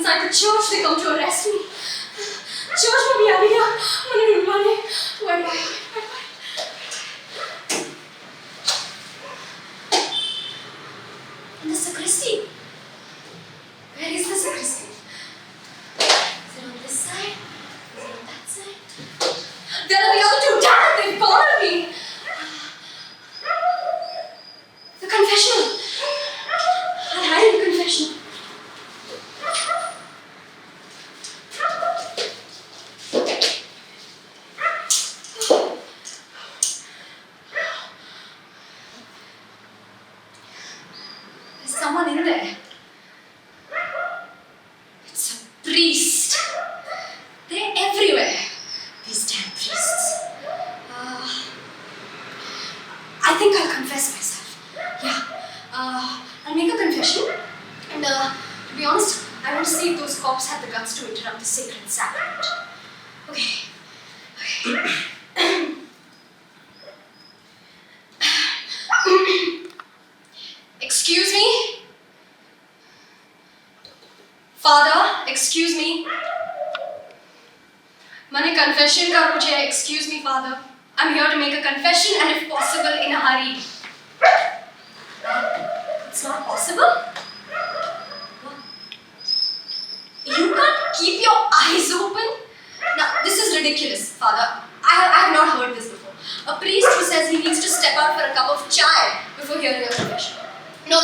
inside the church, they come to arrest me. Church में भी आ गया, मैंने ढूंढवाने. Where? In the sacristy. Where is the sacristy? Is it on this side? Is it on that side? There are the other two. Damn it, they've cornered me. The confessional. I'll hide in the confessional. There's someone in there. It's a priest. They're everywhere. These damn priests. I think I'll confess myself. Yeah. I'll make a confession. And to be honest, I want to see if those cops have the guts to interrupt the sacred sacrament. Okay. Excuse me? Father, excuse me? मैंने confession का मुझे excuse me, Father. I'm here to make a confession and if possible in a hurry. It's not possible? You can't keep your eyes open? Now, this is ridiculous, Father. I have not heard this before. A priest who says he needs to step out for a cup of chai before hearing a confession. No.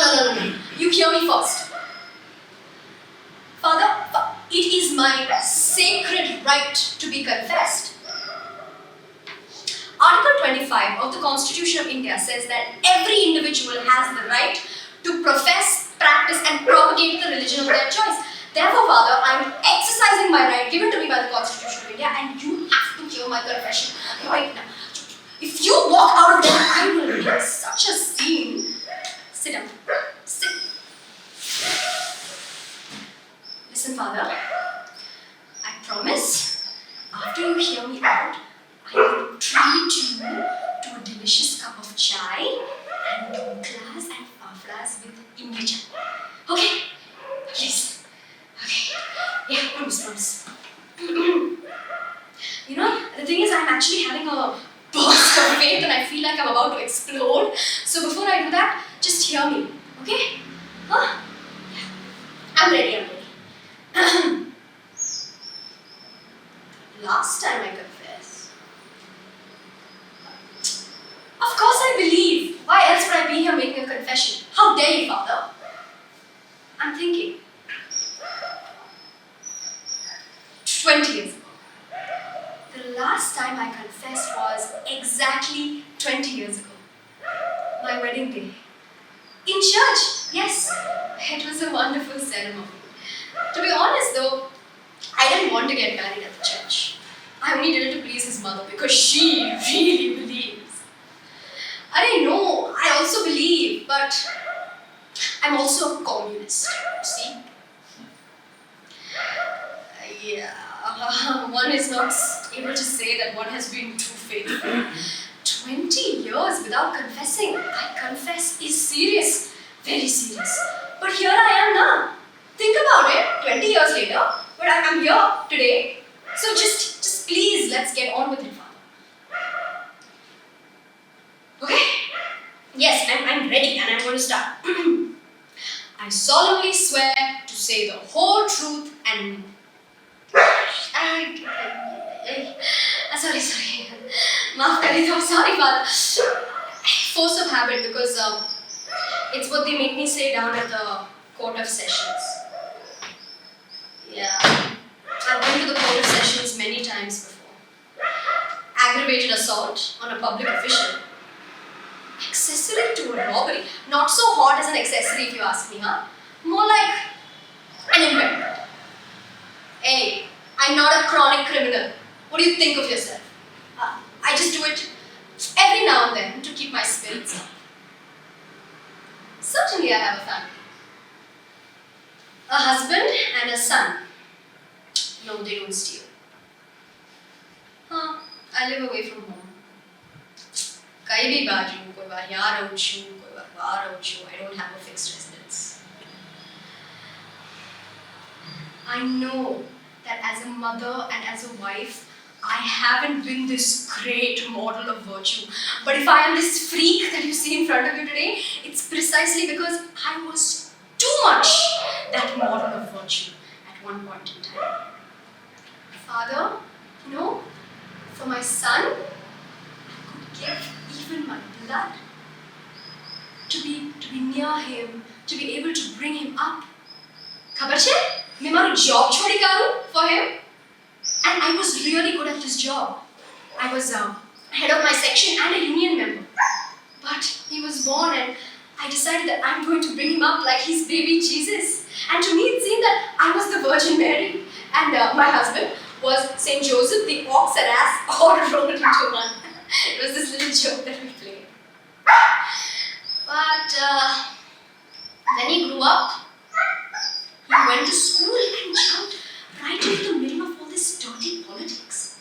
You hear me first. Father, it is my sacred right to be confessed. Article 25 of the Constitution of India says that every individual has the right to profess, practice and propagate the religion of their choice. Therefore, Father, I am exercising my right given to me by the Constitution of India and you have to hear my confession right now. If you walk out of there, I will make such a scene. Sit down. Sit. Listen, Father. I promise, after you hear me out, I will treat you to a delicious cup of chai and doclas and fafras with imli. Okay? Please. Okay. Yeah, promise. You know, the thing is, I'm actually having a burst of faith and I feel like I'm about to explode. So before I do that, just hear me. Okay? Huh? Yeah. I'm ready. Last time I confessed. Of course I believe. Why else would I be here making a confession? How dare you, Father? I'm thinking. 20 years ago. The last time I confessed was exactly 20 years ago. My wedding day. In church, yes. It was a wonderful ceremony. To be honest though, I didn't want to get married at the church. I only did it to please his mother because she really believes. I didn't know, I also believe, but I'm also a communist, you see. Yeah, one is not able to say that one has been too faithful. 20 years without confessing, I confess, is serious, very serious. But here I am now. Think about it, 20 years later, but I'm here today. So just please, let's get on with it, Father. Okay? Yes, I'm ready and I'm going to start. I solemnly swear to say the whole truth and... Sorry. Maaf kare to. Sorry, Father. Force of habit because it's what they make me say down at the Court of Sessions. Yeah. I've been to the Court of Sessions many times before. Aggravated assault on a public official. Accessory to a robbery. Not so hot as an accessory if you ask me, huh? More like an impediment. Hey, I'm not a chronic criminal. What do you think of yourself? I just do it every now and then to keep my spirits up. Certainly I have a family. A husband and a son. No, they don't steal. I live away from home. Kai bhi baaju, koi baar yahan rahu chu, koi baar bahar rahu chu. I don't have a fixed residence. I know that as a mother and as a wife, I haven't been this great model of virtue. But if I am this freak that you see in front of you today, it's precisely because I was too much that model of virtue at one point in time. Father, for my son, I could give even my blood to be near him, to be able to bring him up. Khabar chhe? मैं मारू job छोड़ी करूँ for him, and I was really good at this job. I was head of my section and a union member. But he was born, and I decided that I'm going to bring him up like he's baby Jesus. And to me, it seemed that I was the Virgin Mary, and my husband was Saint Joseph, the ox and ass, all rolled into one. It was this little joke that we played. But then he grew up. He went to school and jumped right into the middle of all this dirty politics.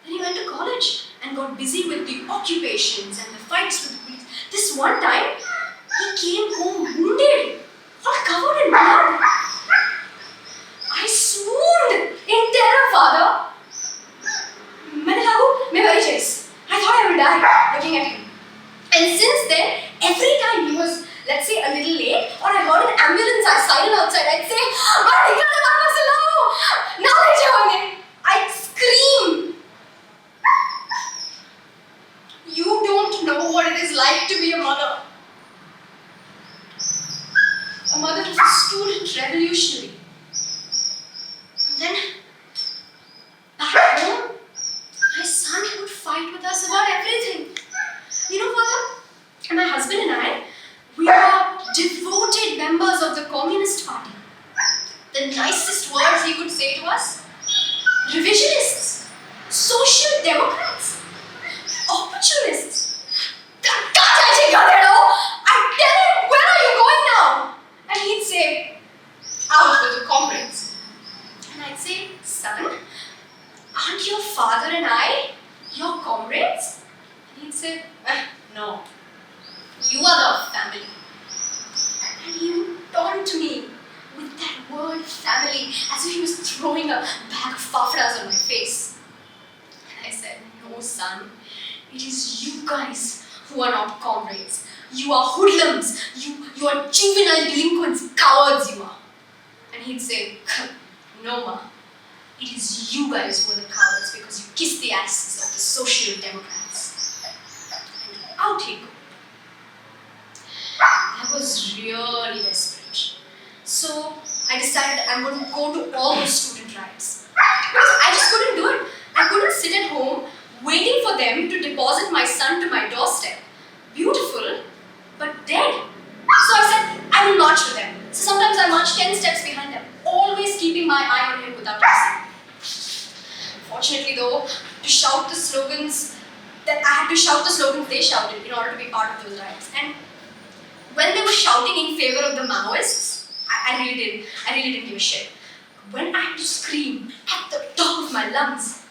Then he went to college and got busy with the occupations and the fights with the police. This one time, he came home wounded, all covered in blood. I swooned in terror, Father. I thought I would die looking at him. And since then, every time he was, let's say, a little late, or I heard an ambulance siren outside, I'd say, I'd scream. You don't know what it is like to be a mother. A mother of a student revolutionary. And then, back home, my son would fight with us about everything. Father, my husband and I, we are devoted members of the Communist Party. The nicest words he could say to us: revisionists, social democrats, opportunists. I tell him, where are you going now? And he'd say, out with the comrades. And I'd say, son, aren't your father and I your comrades? And he'd say, no, you are the family. And he would taunt me with that word family as if he was throwing a bag of fafdas on my face. And I said, no, son, it is you guys who are not comrades. You are hoodlums. You are juvenile delinquents, cowards you are. And he'd say, no, ma, it is you guys who are the cowards because you kissed the asses of the social democrats. And out he'd go. I was really desperate. So I decided I'm going to go to all those student riots. Because I just couldn't do it. I couldn't sit at home waiting for them to deposit my son to my doorstep. Beautiful, but dead. So I said, I will march with them. So sometimes I march 10 steps behind them, always keeping my eye on him without missing. Fortunately though, to shout the slogans that I had to shout the slogans they shouted in order to be part of those riots. And when they were shouting in favor of the Maoists, I really didn't give a shit. When I had to scream at the top of my lungs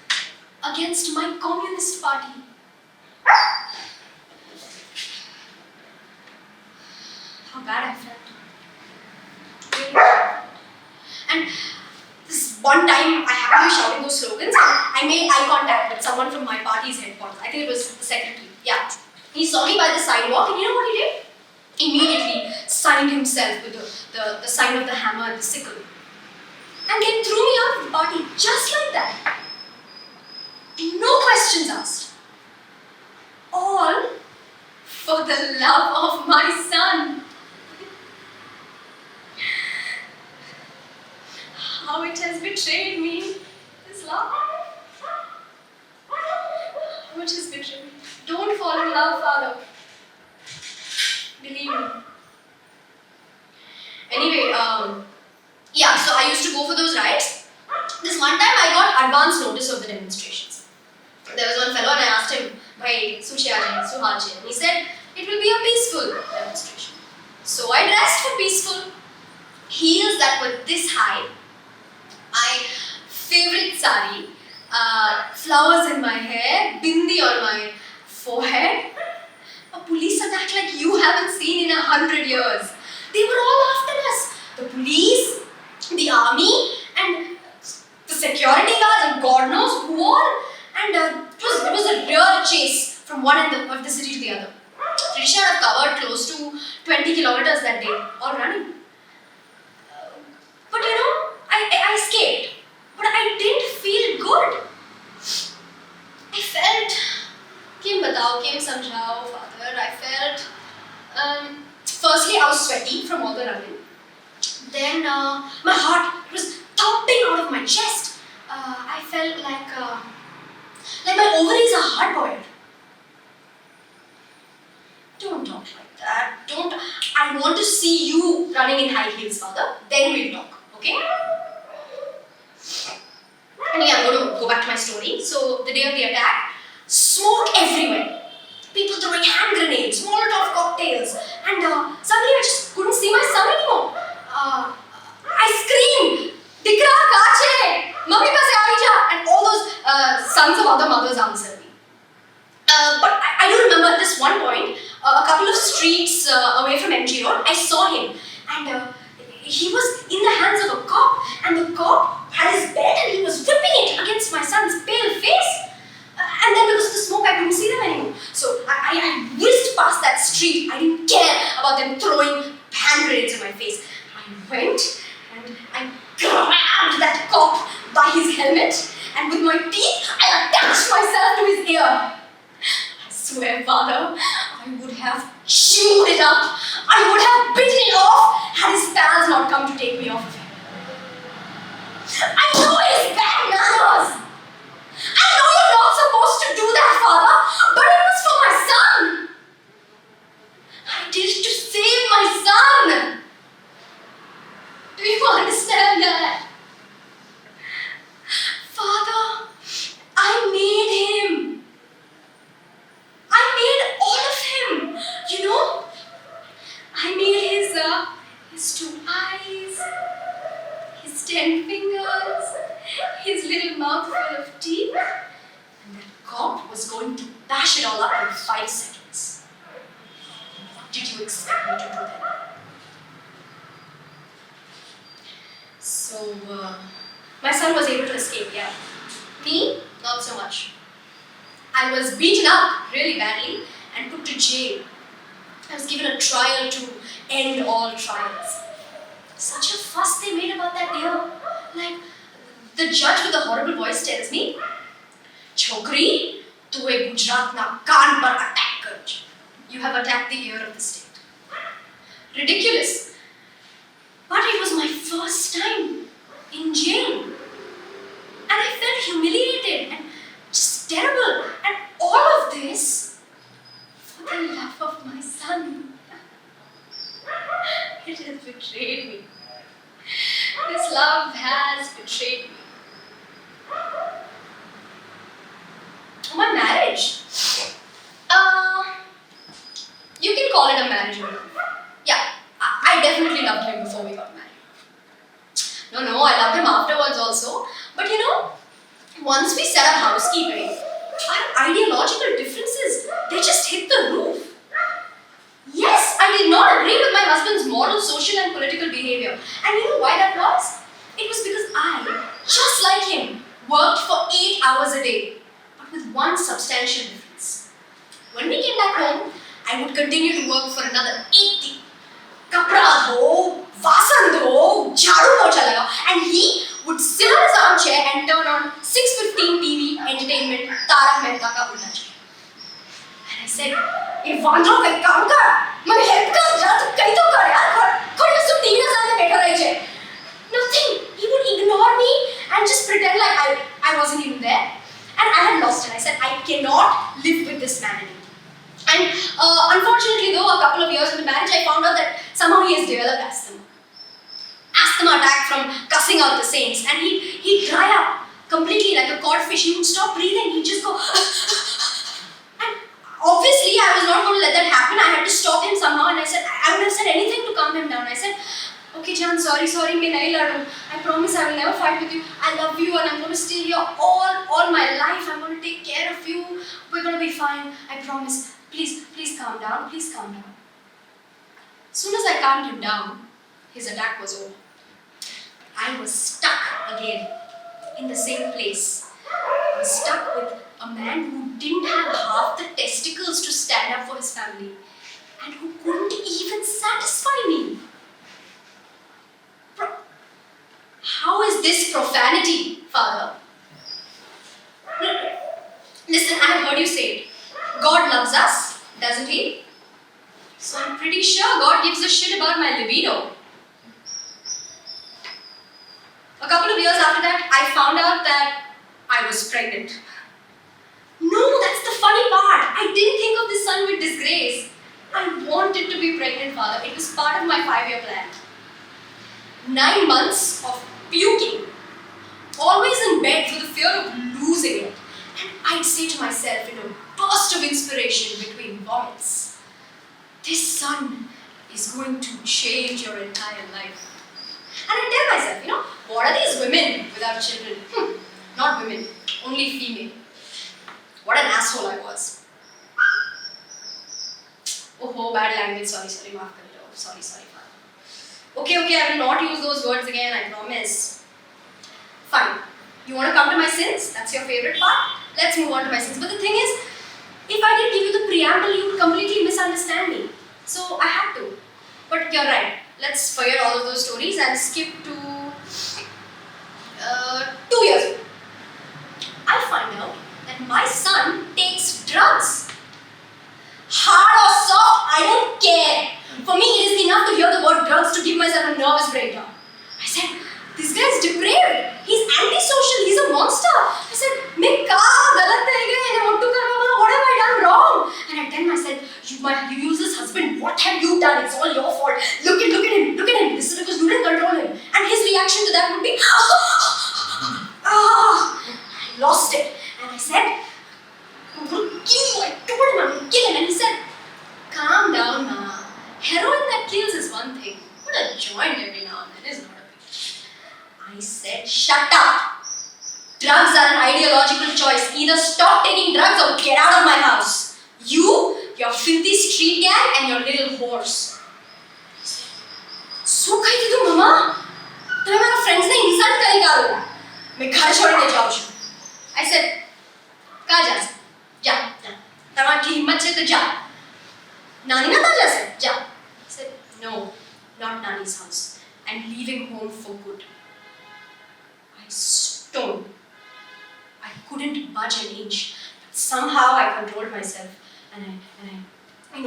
against my Communist Party, how bad I felt. And this one time I happened to be shouting those slogans, and I made eye contact with someone from my party's headquarters. I think it was the secretary. Yeah. He saw me by the sidewalk, and you know what he did? Immediately signed himself with the sign of the hammer and the sickle. And then threw me out of the party just like that. No questions asked. All for the love of my son. How it has betrayed me, this love. How it has betrayed me. Don't fall in love, Father. Believe me. Anyway, yeah, so I used to go for those rides. This one time I got advance notice of the demonstrations. There was one fellow and I asked him, Bhai, Suhaji, and he said, it will be a peaceful demonstration. So I dressed for peaceful. Heels that were this high, my favorite sari, flowers in my hair, bindi on my forehead. A police attack like you haven't seen in 100 years. They were all after us. The police, the army and the security guards and God knows who all. And it was a real chase from one end of the city to the other. Pretty sure I've covered close to 20 kilometers that day, all running. But I escaped. But I didn't feel good. I felt, came samjhao, father. I felt, firstly I was sweaty from all the running. Then my heart was thumping out of my chest. I felt like my ovaries are hard-boiled. Don't talk like that. Don't. I want to see you running in high heels, father. Then we'll talk, okay? Anyway, I'm going to go back to my story. So, the day of the attack, smoke everywhere. People throwing hand grenades, Molotov cocktails, and suddenly I just couldn't see my son anymore. I screamed, "Dikra, kache, mummy paase aavi ja," and all those sons of other mothers answered me. But I do remember at this one point, a couple of streets away from MG Road, I saw him, and he was in the hands of a cop, and the cop had his belt and he was whipping it against my son's pale face. And then because of the smoke, I couldn't see them anymore. So I whizzed past that street. I didn't care about them throwing hand grenades in my face. I went and I grabbed that cop by his helmet, and with my teeth, I attached myself to his ear. I swear, father, I would have chewed it up. I would have bitten it off had his pals not come to take me off of him. I know it is bad manners. I know you're not supposed to do that, father, but it was for my son. I did it to save my son. Do you understand that? Father, I made him. I made all of him. I made his 2 eyes, his 10 fingers, his little mouth full of teeth, and that cop was going to bash it all up in 5 seconds. What did you expect me to do then? So, my son was able to escape, yeah. Me, not so much. I was beaten up really badly and put to jail. I was given a trial to end all trials. Such a fuss they made about that deal. Like, the judge with the horrible voice tells me, "Chokri, tu ek Gujarat na kaan par attack kar. You have attacked the ear of the state." Ridiculous. But it was my first time in jail. And I felt humiliated and just terrible. And all of this for the love of my son. It has betrayed me. This love has betrayed me. My marriage. You can call it a marriage. Yeah, I definitely loved him before we got married. No, I loved him afterwards also. But once we set up housekeeping, our ideological differences, they just hit the roof. Yes, I did not agree with my husband's moral, social and political behavior. And you know why that was? It was because I, just like him, worked for 8 hours a day, but with one substantial difference. When we came back home, I would continue to work for another 80. Kapra dho, vasan dho, jharu pocha lagao, and he would sit on his armchair and turn on 6:15 TV entertainment Tarak Mehta Ka Ulta Chashma. And I said, "Hey, Vandro, kai kaam kar. Mane help kar. Jara tu kai to kar yaar. Khodi usko 3,000 mein baitha rahi hai." Nothing. He would ignore me and just pretend like I wasn't even there. And I had lost it. I said, I cannot live with this man anymore. And unfortunately though, a couple of years into marriage, I found out that somehow he has developed asthma. Asthma attack from cussing out the saints. And he'd dry up completely like a codfish. He would stop breathing. He'd just go... And obviously, I was not going to let that happen. I had to stop him somehow. And I would have said anything to calm him down. I said, "Okay, Jan, sorry, main nahi ladu. I promise I will never fight with you. I love you and I'm going to stay here all my life. I'm going to take care of you. We're going to be fine. I promise. Please calm down. Please calm down." As soon as I calmed him down, his attack was over. I I was stuck again in the same place. I was stuck with a man who didn't have half the testicles to stand up for his family and who couldn't even satisfy me. How is this profanity, Father? Listen, I have heard you say it. God loves us, doesn't he? So I'm pretty sure God gives a shit about my libido. A couple of years after that, I found out that I was pregnant. No, that's the funny part. I didn't think of this son with disgrace. I wanted to be pregnant, Father. It was part of my 5-year plan. 9 months of puking, always in bed for the fear of losing it. And I'd say to myself in a burst of inspiration between vomits, this son is going to change your entire life. And I tell myself, what are these women without children? Not women, only female. What an asshole I was. Oh, bad language, sorry, maaf kar do. Sorry, Father. Okay, I will not use those words again, I promise. Fine. You want to come to my sins? That's your favorite part? Let's move on to my sins. But the thing is, if I didn't give you the preamble, you would completely misunderstand me. So I had to. But you're right. Let's forget all of those stories and skip to 2 years ago. I find out that my son takes drugs. Hard or soft, I don't care. For me, it is enough to hear the word drugs to give myself a nervous breakdown. I said, this guy is depraved. He's antisocial. He's a monster. I said, what have I done wrong? And I tell myself, you useless husband, what have you done? It's all your fault. Look at him. This is because you didn't control him. And his reaction to that would be, I lost it. And I said, I'm going to kill you. I told him I'm going to kill him. And he said, calm down, ma. Heroin that kills is one thing. Put a joint every now and then is not a big deal. I said, shut up. Drugs are an ideological choice. Either stop taking drugs or get out of my house. You, your filthy street gang, and your little horse. So कही थी तुम मम्मा? तुम्हें मेरा friends ने insult करी क्या हो? मैं घर छोड़ने जाऊँ शू. I said, कहाँ जा सकते? जा. तुम्हारी हिम्मत से तो जा. नानी ना जा सकते? जा. I said, no, not Nani's house. I'm leaving home for good. I stoned. I couldn't budge an inch. But somehow I controlled myself and I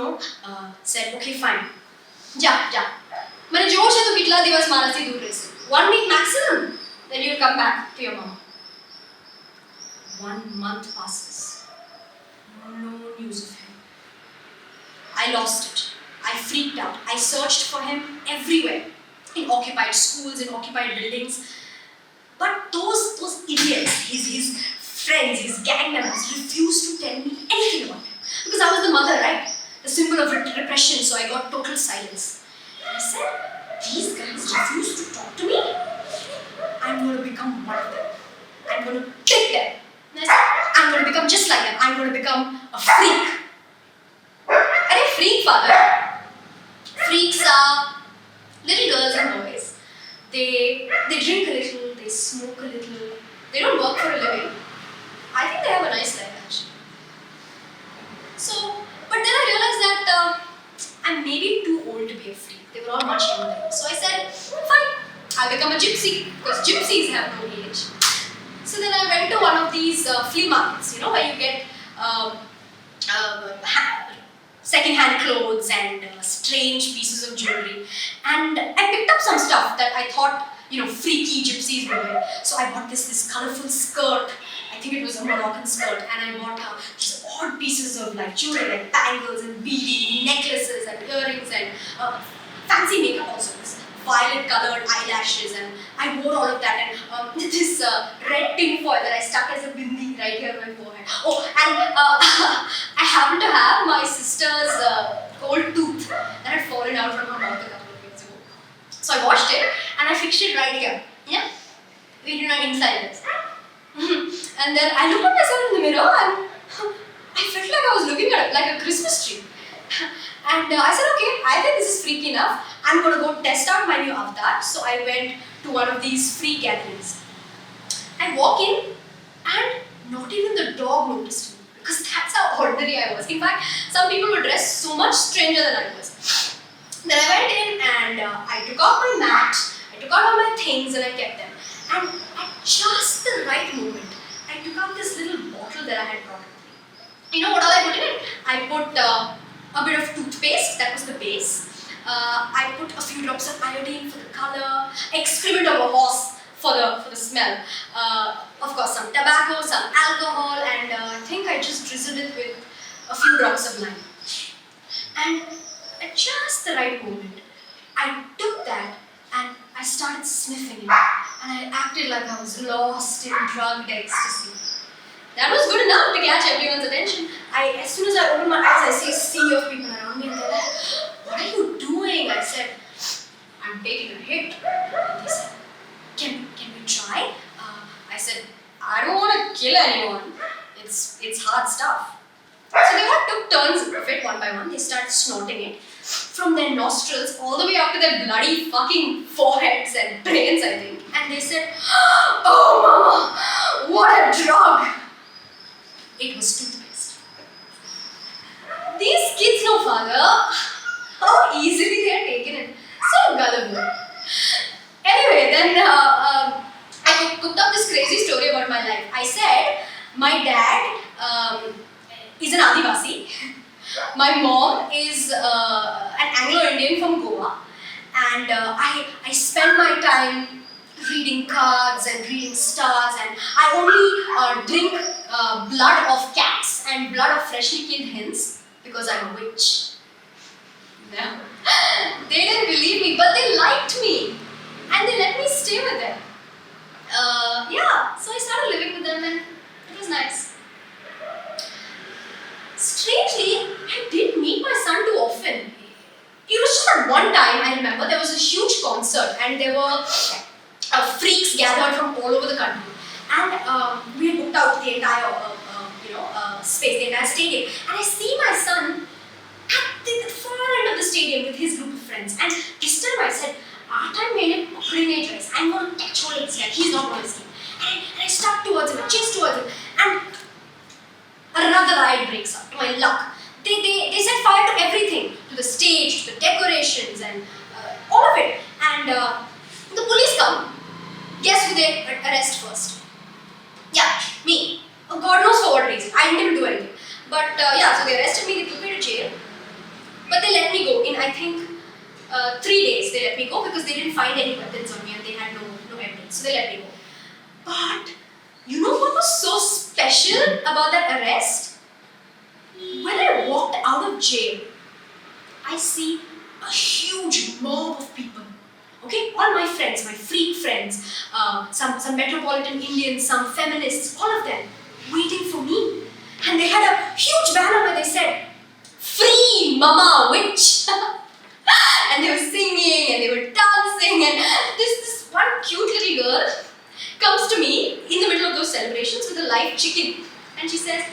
said, okay, fine. जा. मैंने जोर से तो कितना दिवस मारा सी दूर रहे से. 1 week maximum. Then you'll come back to your mom. 1 month passes. No news of him. I lost it. I freaked out. I searched for him everywhere. In occupied schools, in occupied buildings. But those idiots, his friends, his gang members refused to tell me anything about him. Because I was the mother, right? The symbol of repression, so I got total silence. And I said, these guys refuse to talk to me? I'm going to become one of them. I'm going to take them. And I said, I'm going to become just like them. I'm going to become a freak. And a freak, Father. Freaks are little girls and boys. They drink a little, they smoke a little. They don't work for a living. I think they have a nice life, actually. So, but then I realized that I'm maybe too old to be a freak. They were all much younger than me. So I said, fine, I'll become a gypsy, because gypsies have no age. So then I went to one of these flea markets, where you get second-hand clothes and strange pieces of jewelry. And I picked up some stuff that I thought, freaky gypsies would wear. So I bought this colorful skirt. I think it was a Moroccan skirt. And I bought these odd pieces of jewelry, like bangles and beads, necklaces and earrings and fancy makeup also. Violet-colored eyelashes, and I wore all of that, and this red tin foil that I stuck as a bindi right here on my forehead. Oh, and I happened to have my sister's gold tooth that had fallen out from her mouth a couple of weeks ago. So I washed it, and I fixed it right here. Yeah? We did not inside this. And then I looked at myself in the mirror, and I felt like I was looking at like a Christmas tree. And I said, okay, I think this is freaky enough. I'm going to go test out my new avatar. So I went to one of these free gatherings. I walk in and not even the dog noticed me because that's how ordinary I was. In fact, some people were dressed so much stranger than I was. Then I went in and I took out my mat, I took out all my things and I kept them. And at just the right moment, I took out this little bottle that I had brought with me. You know what all I put in it? I put a bit of toothpaste, that was the base. I put a few drops of iodine for the color, excrement of a horse for the smell. Of course, some tobacco, some alcohol, and I think I just drizzled it with a few drops of lime. And at just the right moment, I took that and I started sniffing it. And I acted like I was lost in drugged ecstasy. That was good enough to catch everyone's attention. As soon as I opened my eyes, I see a sea of people around me and they're like, "What are you doing?" I said, "I'm taking a hit." And they said, Can we try? I said, "I don't want to kill anyone. It's hard stuff." So they all took turns of it one by one. They started snorting it from their nostrils all the way up to their bloody fucking foreheads and brains, I think. And they said, "Oh, Mama, what a drug!" It was toothpaste. These kids know, Father, how easily they are taken in. So gullible. Anyway, then I cooked up this crazy story about my life. I said, my dad is an Adivasi. My mom is an Anglo-Indian from Goa. And I spend my time reading cards and reading stars, and I only drink blood of cats and blood of freshly killed hens because I'm a witch. No. They didn't believe me, but they liked me. And they let me stay with them. Yeah, so I started living with them and it was nice. Strangely, I didn't meet my son too often. It was just at one time, I remember, there was a huge concert and there were freaks gathered from all over the country. And we had booked out the entire space, the entire stadium. And I see my son at the far end of the stadium with his group of friends. And this time I said, "Aata mere pakadne tries. I'm going to catch hold of this guy. He's not going to escape." And I start towards him, I chase towards him. And another riot breaks out, to my luck. They set fire to everything, to the stage, to the decorations, and all of it. And the police come. Guess who they arrest first? Yeah, me. Oh, God knows for what reason. I didn't do anything. But so they arrested me, they took me to jail. But they let me go in, I think, 3 days they let me go because they didn't find any weapons on me and they had no evidence. So they let me go. But you know what was so special about that arrest? When I walked out of jail, I see a huge mob of people. Okay, all my friends, my freak friends, some metropolitan Indians, some feminists, all of them waiting for me. And they had a huge banner where they said, "Free Mama Witch." And they were singing and they were dancing, and this one cute little girl comes to me in the middle of those celebrations with a live chicken. And she says,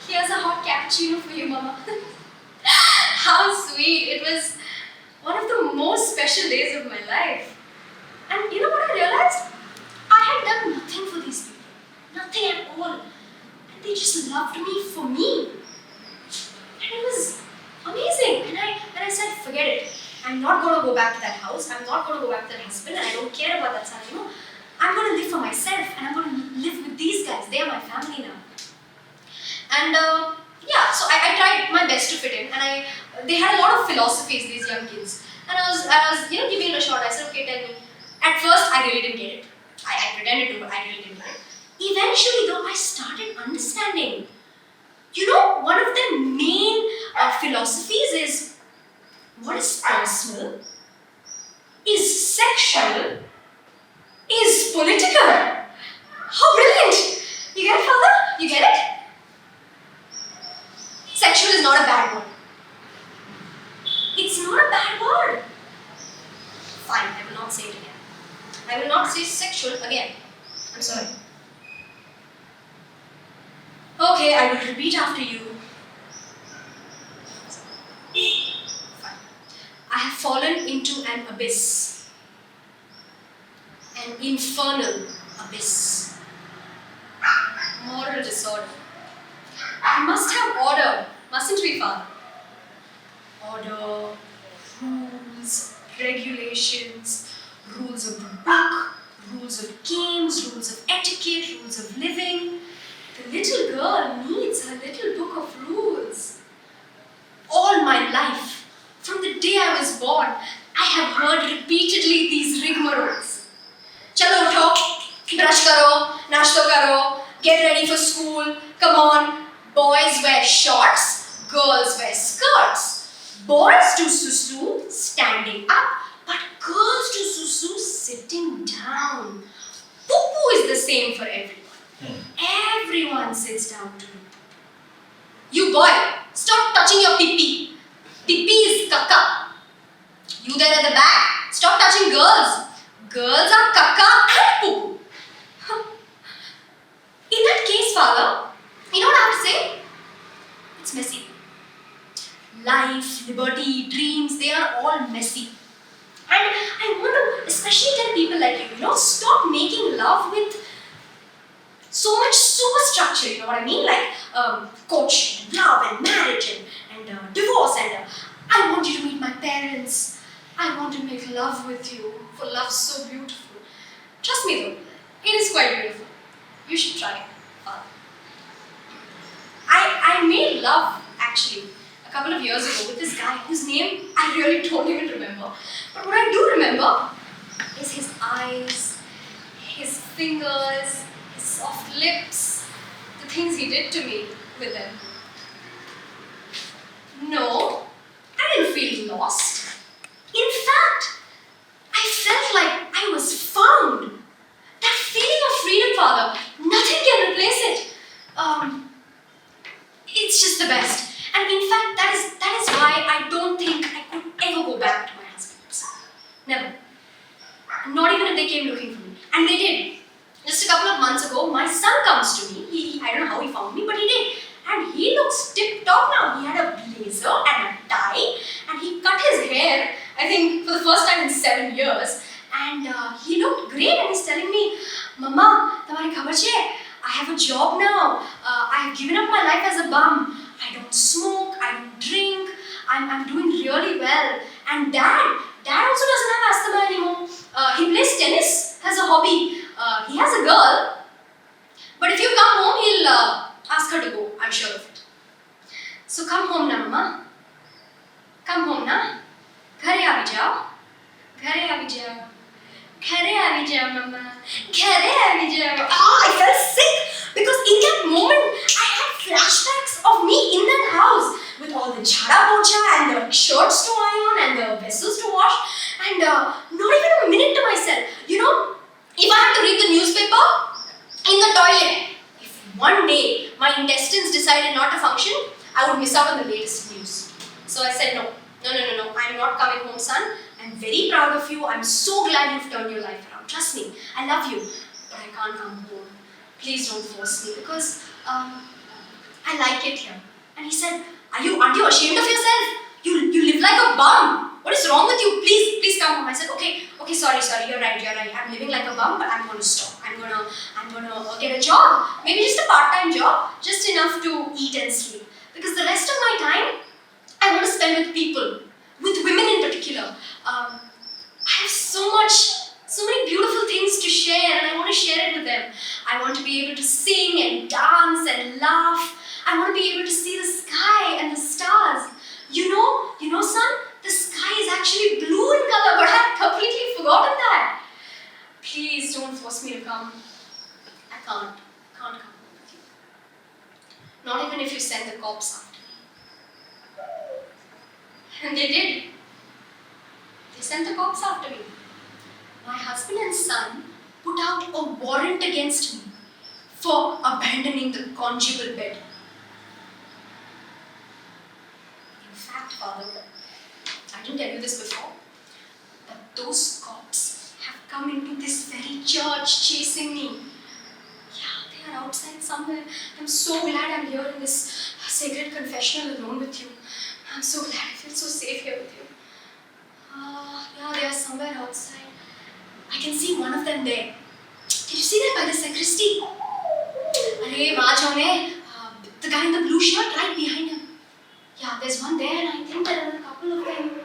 "Here's a hot cappuccino for you, Mama." How sweet. It was one of the most special days of my life. And you know what I realized? I had done nothing for these people. Nothing at all. And they just loved me for me. And it was amazing. And I said, forget it. I'm not going to go back to that house. I'm not going to go back to that husband. And I don't care about that son anymore. I'm going to live for myself. And I'm going to live with these guys. They are my family now. And so I tried my best to fit in. And they had a lot of philosophies, these young kids. And I was giving it a shot. I said, okay, tell me. At first, I really didn't get it. I pretended to, but I really didn't get it. Eventually, though, I started understanding. You know, one of the main philosophies is what is personal, is sexual, is political. How brilliant! You get it, Father? You get it? Sexual is not a bad word. It's not a bad word. Fine, I will not say it again. I will not say sexual again. I'm sorry. Okay, I will repeat after you. Fine. I have fallen into an abyss. an infernal abyss. Moral disorder. We must have order, mustn't we, Father? Order, rules, regulations, rules of the book, rules of games, rules of etiquette, rules of living. The little girl needs her little book of rules. All my life, from the day I was born, I have heard repeatedly these rigmaroles. Chalo utho, brush karo, nashto karo, get ready for school, come on. Boys wear shorts, girls wear skirts. Boys do susu standing up, but girls do susu sitting down. Poo-poo is the same for everyone. Everyone sits down to poo. You boy, stop touching your pee-pee. Pee-pee is kaka. You there at the back, stop touching girls. Girls are kaka and poo-poo. In that case, Father, you know what I have to say? It's messy. Life, liberty, dreams, they are all messy. And I want to especially tell people like you, stop making love with so much superstructure, you know what I mean? Like courtship, and love, and marriage, and divorce, and I want you to meet my parents. I want to make love with you, for love's so beautiful. Trust me though, it is quite beautiful. You should try it. I made love actually a couple of years ago with this guy whose name I really don't even remember. But what I do remember is his eyes, his fingers, his soft lips, the things he did to me with them. No, I didn't feel lost. In fact, I felt like I was found. That feeling of freedom, Father, nothing can replace it. It's just the best. And in fact, that is why I don't think I could ever go back to my husband's. Never. Not even if they came looking for me. And they did. Just a couple of months ago, my son comes to me. I don't know how he found me, but he did. And he looks tip-top now. He had a blazer and a tie. And he cut his hair, I think, for the first time in 7 years. And he looked great. And he's telling me, Mama, tamari khabar che? I have a job now. I have given up my life as a bum. I don't smoke. I don't drink. I'm doing really well. And Dad also doesn't have asthma anymore. He plays tennis as a hobby. He has a girl. But if you come home, he'll ask her to go. I'm sure of it. So come home na, Mama. Come home na. Ghare aavi jao. Ghare aavi jao. Ghare aavi jao, Mama. Ghare aavi jao. I felt sick because in that moment I had flashbacks of me in that house with all the jhada pocha and the shirts to iron and the vessels to wash and not even a minute to myself. If I had to read the newspaper in the toilet, if one day my intestines decided not to function, I would miss out on the latest news. So I said no, I'm not coming home, son. I'm very proud of you. I'm so glad you've turned your life around. Trust me, I love you, but I can't come home. Please don't force me because I like it here. And he said, aren't you ashamed of yourself? You live like a bum. What is wrong with you? Please come home. I said, okay, sorry, you're right. I'm living like a bum, but I'm going to stop. I'm gonna get a job. Maybe just a part-time job, just enough to eat and sleep. Because the rest of my time, I want to spend with people, with women in particular. I have so many beautiful things to share and I want to share it with them. I want to be able to sing and dance and laugh. I want to be able to see the sky and the stars. You know, son, the sky is actually blue in color, but I've completely forgotten that. Please don't force me to come. I can't come with you. Not even if you send the cops after me. And they did. They sent the cops after me. My husband and son put out a warrant against me for abandoning the conjugal bed. In fact, Father, I didn't tell you this before, but those cops have come into this very church chasing me. Yeah, they are outside somewhere. I'm so glad I'm here in this sacred confessional alone with you. I'm so glad I feel so safe here with you. Yeah, they are somewhere outside. I can see one of them there. Did you see that by the sacristy? Arey, वहाँ जाओ the guy in the blue shirt right behind him. Yeah, there's one there and I think there are a couple of them